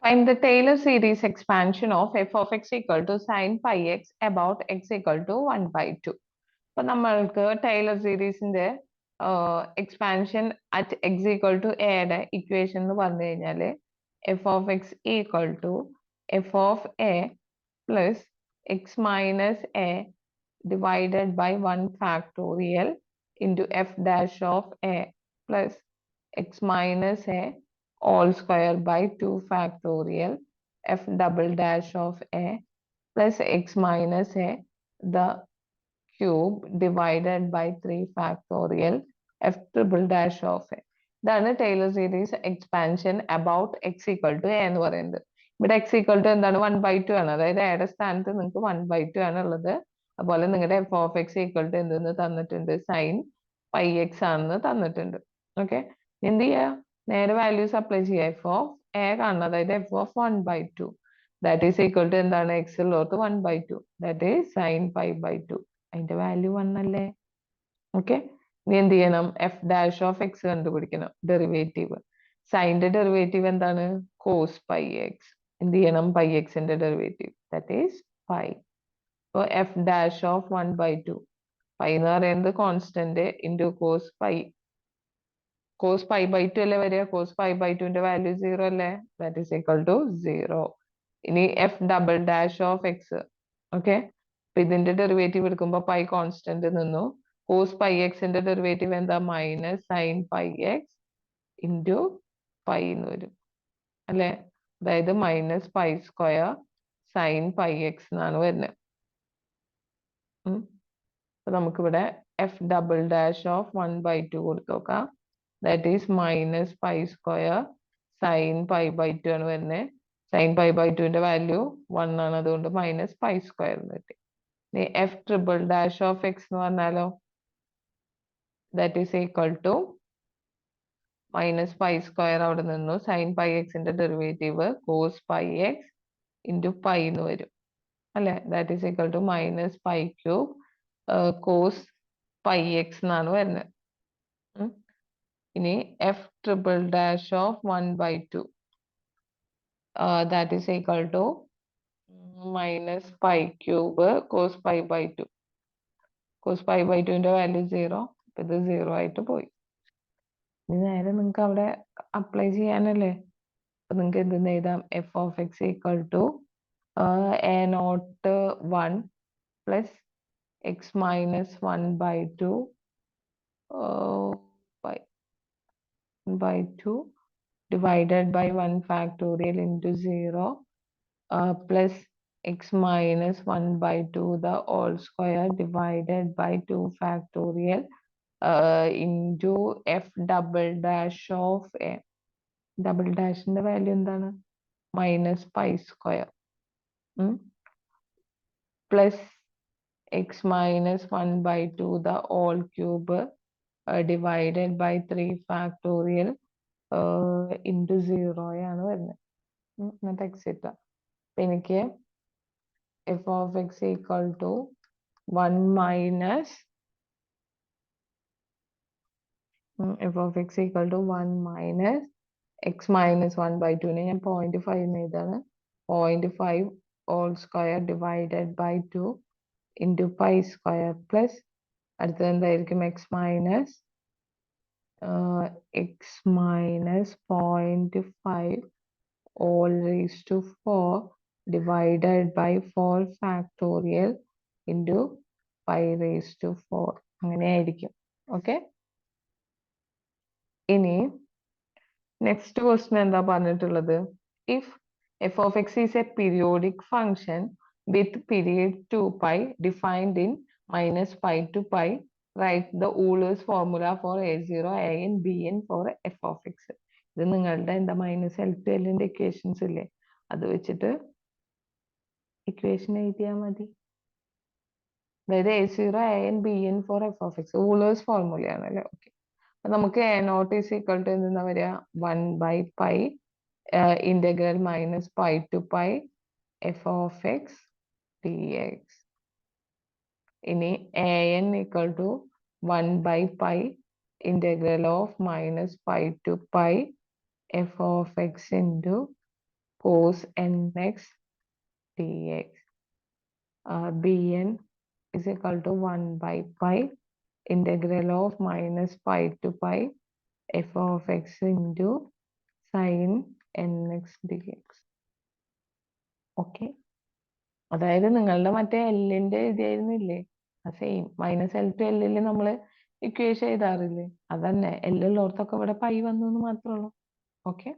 Find the Taylor series expansion of f of x equal to sin pi x about x equal to 1/2. അപ്പൊ നമ്മൾക്ക് Taylor സീരീസിന്റെ expansion at x equal to എയുടെ equation എന്ന് പറഞ്ഞു കഴിഞ്ഞാല് f of x equal to f of a plus x minus a divided by 1 factorial into f dash of a plus x minus a all square by 2 factorial f double dash of a plus x minus a the cube divided by 3 factorial f triple dash of a. ഇതാണ് Taylor series expansion about x equal to a എന്ന് പറയുന്നത്. ഇവിടെ X equal to എന്താണ് 1/2 ആണ്. അതായത് എയുടെ സ്ഥാനത്ത് നിങ്ങൾക്ക് 1/2 ആണ് ഉള്ളത്. അതുപോലെ നിങ്ങളുടെ f of x equal to എന്തെന്ന് തന്നിട്ടുണ്ട്, സൈൻ പൈ എക്സ് ആണെന്ന് തന്നിട്ടുണ്ട്. ഓക്കെ, എന്ത് ചെയ്യുക, നേരെ വാല്യൂസ് അപ്ലൈ ചെയ്യുക. എഫ് ഓഫ് എ കാണണം, അതായത് f of 1/2 that is equal to എന്താണ്, എക്സ് ഉള്ളവർക്ക് 1/2 ദാറ്റ് ഈസ് സൈൻ π/2. അതിന്റെ വാല്യൂ 1 അല്ലേ? ഓക്കെ, ഇനി എന്ത് ചെയ്യണം, എഫ് ഡാഷ് ഓഫ് എക്സ് കണ്ടുപിടിക്കണം, ഡെറിവേറ്റീവ്. സൈൻ്റെ ഡെറിവേറ്റീവ് എന്താണ്, കോസ് പൈ എക്സ്. എന്ത് ചെയ്യണം, പൈ എക്സിന്റെ ഡെറിവേറ്റീവ് ദാറ്റ് ഈസ് പൈ. അപ്പോൾ എഫ് ഡാഷ് ഓഫ് 1/2 പൈ എന്ന് പറയുന്നത് constant into cos pi. Cos π/2 അല്ലേ വരിക, കോസ് π/2ന്റെ വാല്യൂ 0 അല്ലേ, ദാറ്റ് ഈസ് ഈക്വൽ ടു 0. ഇനി f double dash of x. Okay, അപ്പൊ ഇതിന്റെ ഡെറിവേറ്റീവ് എടുക്കുമ്പോൾ പൈ കോൺസ്റ്റന്റ് നിന്നു. കോസ് പൈ എക്സിന്റെ ഡെറിവേറ്റീവ് എന്താ, minus sine pi x into pi എന്ന് വരും അല്ലെ, അതായത് minus pi square sine pi x എന്നാണ് വരുന്നത്. അപ്പൊ നമുക്കിവിടെ എഫ് ഡബിൾ ഡാഷ് ഓഫ് 1/2 കൊടുത്തു നോക്കാം. That is minus pi square sine π/2 ആണ് വരുന്നത്. സൈൻ π/2ന്റെ വാല്യൂ 1 ആണ്, അതുകൊണ്ട് മൈനസ് പൈ സ്ക്വയർ എന്ന് കിട്ടി. ഇനി f triple dash of x എന്ന് പറഞ്ഞാലോ, that is equal to minus pi square അവിടെ നിന്നു, സൈൻ പൈ എക്സിന്റെ derivative cos pi x into pi എന്ന് വരും അല്ലെ, that is equal to minus pi cube cos pi x എന്നാണ് വരുന്നത്. ഇനി f triple dash of 1/2 that is equal to minus pi cube cos π/2. Cos π/2ന്റെ value 0, അപ്പൊ ഇത് 0 ആയിട്ട് പോയി. ഇനി നേരെ നിങ്ങൾക്ക് അവിടെ അപ്ലൈ ചെയ്യാനല്ലേ, അപ്പൊ നിങ്ങൾക്ക് എന്തെന്ന് എഴുതാം, f of x equal to a0 1 plus x minus 1/2 by 2 divided by 1 factorial into 0 plus x minus 1/2 the whole square divided by 2 factorial into f double dash of a. Double ഡാഷിന്റെ value എന്താണ്, minus pi square plus x minus 1/2 the whole cube divided by 3 factorial into 0 ആണ് വരുന്നത്. എന്നിട്ട് etcetera. അപ്പൊ എനിക്ക് f of x equal to 1 minus f of x equal to 1 minus x minus 1/2നെ ഞാൻ 0.5 എഴുതാണ്. 0.5 whole square divided by 2 into pi square plus അടുത്തത് എന്തായിരിക്കും, x minus 0.5 all raised to 4 divided by 4 factorial into pi raised to 4 അങ്ങനെ ആയിരിക്കും. Okay, ഇനി next question എന്താ പറഞ്ഞിട്ടുള്ളത്, if f of x is a periodic function with period 2π defined in -π to π, right the Euler's formula for a0 an bn for f of x. ഇത് നിങ്ങളുടെ എന്താ minus l to എല്ലിന്റെ equations ഇല്ലേ, അത് വെച്ചിട്ട് equation എഴുതിയാൽ മതി. അതായത് a0 an bn for f of x Euler's ഫോർമുലയാണ് അല്ലേ. ഓക്കെ, അപ്പൊ നമുക്ക് a0 ഈസ് ഈക്വൽ ടു എന്താ വരിക, 1/π integral -π to π f of x dx. ഇനി an equal to 1/π integral of -π to π f of x into cos nx dx. Bn is equal to 1 by pi integral of minus pi to pi f of x into sin nx dx. Okay, അതായത് നിങ്ങളുടെ മറ്റേ എല്ലിന്റെ എഴുതിയായിരുന്നില്ലേ, same -L to L നമ്മൾ equation എഴുതാറില്ലേ, അതന്നെ. എല്ലുള്ളോടത്തൊക്കെ ഇവിടെ pi വന്നു എന്ന് മാത്രമേ ഉള്ളൂ. ഓക്കെ.